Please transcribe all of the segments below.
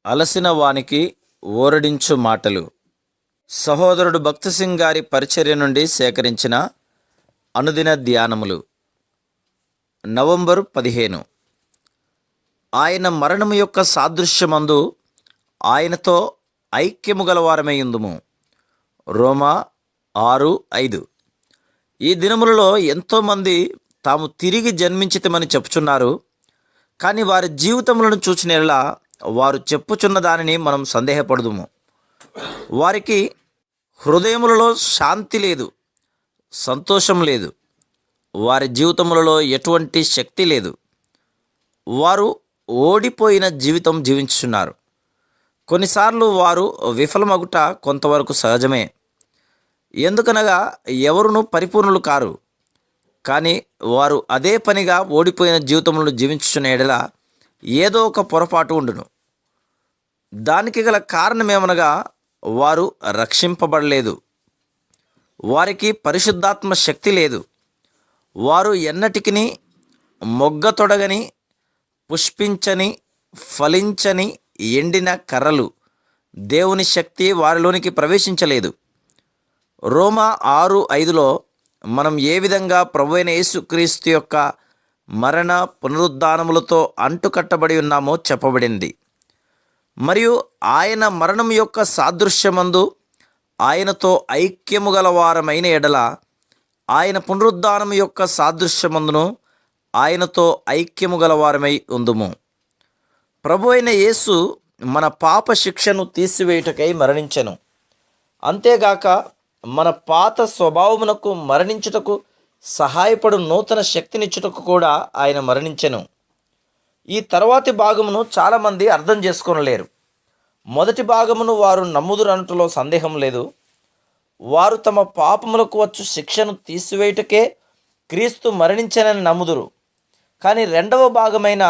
అలసిన వానికి ఓరడించు మాటలు. సహోదరుడు భక్త సింగ్ గారి పరిచర్య నుండి సేకరించిన అనుదిన ధ్యానములు. నవంబరు 15. ఆయన మరణము యొక్క సాదృశ్యమందు ఆయనతో ఐక్యము గలవారమై ఉందుము. రోమా 6:5. ఈ దినములలో ఎంతోమంది తాము తిరిగి జన్మించితమని చెప్పుచున్నారు. కానీ వారి జీవితములను చూచినలా వారు చెప్పుచున్న దానిని మనం సందేహపడదుము. వారికి హృదయములలో శాంతి లేదు, సంతోషం లేదు. వారి జీవితములలో ఎటువంటి శక్తి లేదు. వారు ఓడిపోయిన జీవితం జీవించుచున్నారు. కొన్నిసార్లు వారు విఫలమగుట కొంతవరకు సహజమే. ఎందుకనగా ఎవరునూ పరిపూర్ణులు కారు. కానీ వారు అదే పనిగా ఓడిపోయిన జీవితములను జీవించుచున్న ఎడల ఏదో ఒక పొరపాటు ఉండును. దానికి గల కారణమేమనగా వారు రక్షింపబడలేదు. వారికి పరిశుద్ధాత్మ శక్తి లేదు. వారు ఎన్నటికిని మొగ్గ తొడగని, పుష్పించని, ఫలించని ఎండిన కర్రలు. దేవుని శక్తి వారిలోనికి ప్రవేశించలేదు. రోమా 6:5లో మనం ఏ విధంగా ప్రభువైన యేసుక్రీస్తు యొక్క మరణ పునరుద్ధానములతో అంటుకట్టబడి ఉన్నామో చెప్పబడింది. మరియు ఆయన మరణం యొక్క సాదృశ్యమందు ఆయనతో ఐక్యము గలవారమైన ఎడల ఆయన పునరుద్ధానము యొక్క సాదృశ్యమందును ఆయనతో ఐక్యము గలవారమై ఉందుము. ప్రభు అయిన యేసు మన పాప శిక్షను తీసివేయుటకై మరణించెను. అంతేగాక మన పాత స్వభావమునకు మరణించుటకు సహాయపడు నూతన శక్తినిచ్చుటకు కూడా ఆయన మరణించెను. ఈ తర్వాతి భాగమును చాలామంది అర్థం చేసుకోనలేరు. మొదటి భాగమును వారు నమ్ముదురనుటలో సందేహం లేదు. వారు తమ పాపములకు వచ్చు శిక్షను తీసివేయుటకే క్రీస్తు మరణించెనని నమ్ముదురు. కానీ రెండవ భాగమైన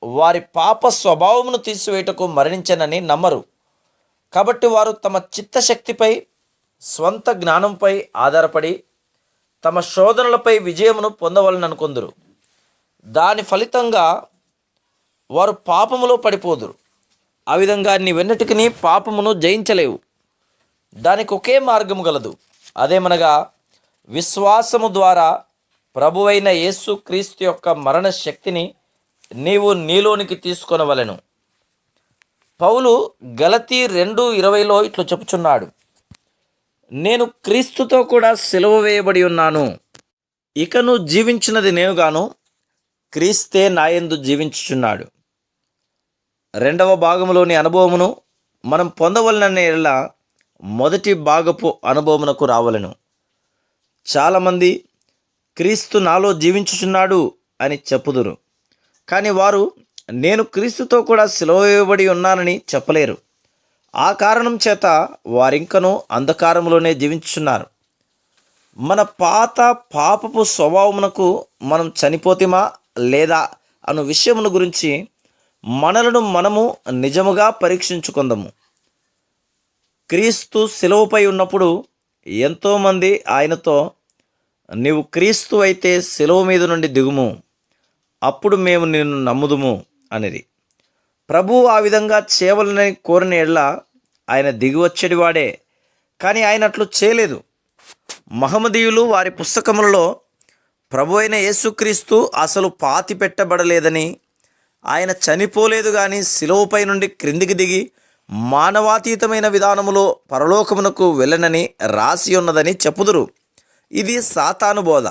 వారి పాప స్వభావమును తీసివేయుటకు మరణించెనని నమ్మరు. కాబట్టి వారు తమ చిత్తశక్తిపై, స్వంత జ్ఞానంపై ఆధారపడి తమ శోధనలపై విజయమును పొందవలననుకొందురు. దాని ఫలితంగా వారు పాపములో పడిపోదురు. ఆ విధంగా నీవెన్నటికీ పాపమును జయించలేవు. దానికి ఒకే మార్గము గలదు. అదేమనగా విశ్వాసము ద్వారా ప్రభువైన యేసు క్రీస్తు యొక్క మరణ శక్తిని నీవు నీలోనికి తీసుకొనవలెను. పౌలు గలతీ 2:20లో ఇట్లు చెప్పుచున్నాడు, నేను క్రీస్తుతో కూడా సిలువ వేయబడి ఉన్నాను. ఇకను జీవించినది నేనుగాను, క్రీస్తే నాయందు జీవించుచున్నాడు. రెండవ భాగములోని అనుభవమును మనం పొందవలననే ఎడల మొదటి భాగపు అనుభవమునకు రావలెను. చాలామంది క్రీస్తు నాలో జీవించుచున్నాడు అని చెప్పుదురు. కానీ వారు నేను క్రీస్తుతో కూడా సిలువ వేయబడి ఉన్నానని చెప్పలేరు. ఆ కారణం చేత వారింకనూ అంధకారములోనే జీవించుచున్నారు. మన పాత పాపపు స్వభావమునకు మనం చనిపోతిమా లేదా అను విషయమును గురించి మనలను మనము నిజముగా పరీక్షించుకుందాము. క్రీస్తు సిలువపై ఉన్నప్పుడు ఎంతోమంది ఆయనతో, నీవు క్రీస్తు అయితే సిలువ మీద నుండి దిగుము, అప్పుడు మేము నిన్ను నమ్ముదుము అనేది. ప్రభువు ఆ విధంగా చేయవలనని కోరిన ఎడల ఆయన దిగివచ్చేటివాడే. కానీ ఆయన అట్లు చేయలేదు. మహమ్మదీయులు వారి పుస్తకములలో ప్రభు అయిన యేసుక్రీస్తు అసలు పాతి పెట్టబడలేదని, ఆయన చనిపోలేదు కానీ సిలువపై నుండి క్రిందికి దిగి మానవాతీతమైన విధానములో పరలోకమునకు వెళ్ళనని రాసి ఉన్నదని చెప్పుదురు. ఇది సాతాను బోధ.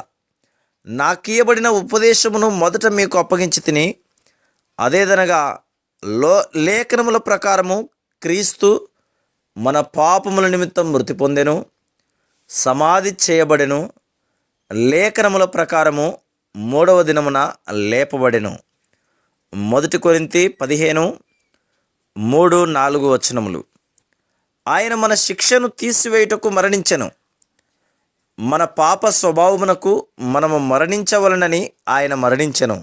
నాకీయబడిన ఉపదేశమును మొదట మీకు అప్పగించి తిని, అదేదనగా లేఖనముల ప్రకారము క్రీస్తు మన పాపముల నిమిత్తం మృతి పొందెను, సమాధి చేయబడెను, లేఖనముల ప్రకారము 3వ దినమున లేపబడెను. 1 కొరింథీ 15:3-4 ఆయన మన శిక్షను తీసివేయుటకు మరణించెను. మన పాప స్వభావమునకు మనము మరణించవలనని ఆయన మరణించెను.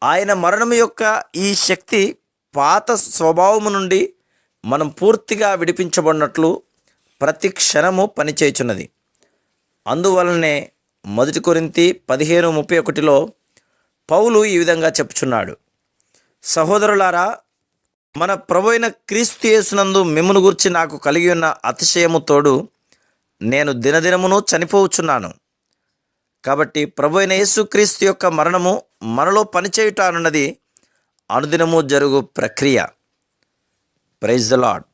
ఆయన మరణము యొక్క ఈ శక్తి పాత స్వభావము నుండి మనం పూర్తిగా విడిపించబడినట్లు ప్రతి క్షణము పనిచేయుచున్నది. అందువలనే 1 కొరింథీ 15:31లో పౌలు ఈ విధంగా చెప్పుచున్నాడు, సహోదరులారా, మన ప్రభు అయిన క్రీస్తు యేసునందు మిమ్మును గురించి నాకు కలిగి ఉన్న అతిశయము తోడు నేను దినదినమును చనిపోవచ్చున్నాను. కాబట్టి ప్రభు అయిన యేసుక్రీస్తు యొక్క మరణము మనలో పనిచేయుట అన్నది అనుదినము జరుగు ప్రక్రియ. Praise the lord.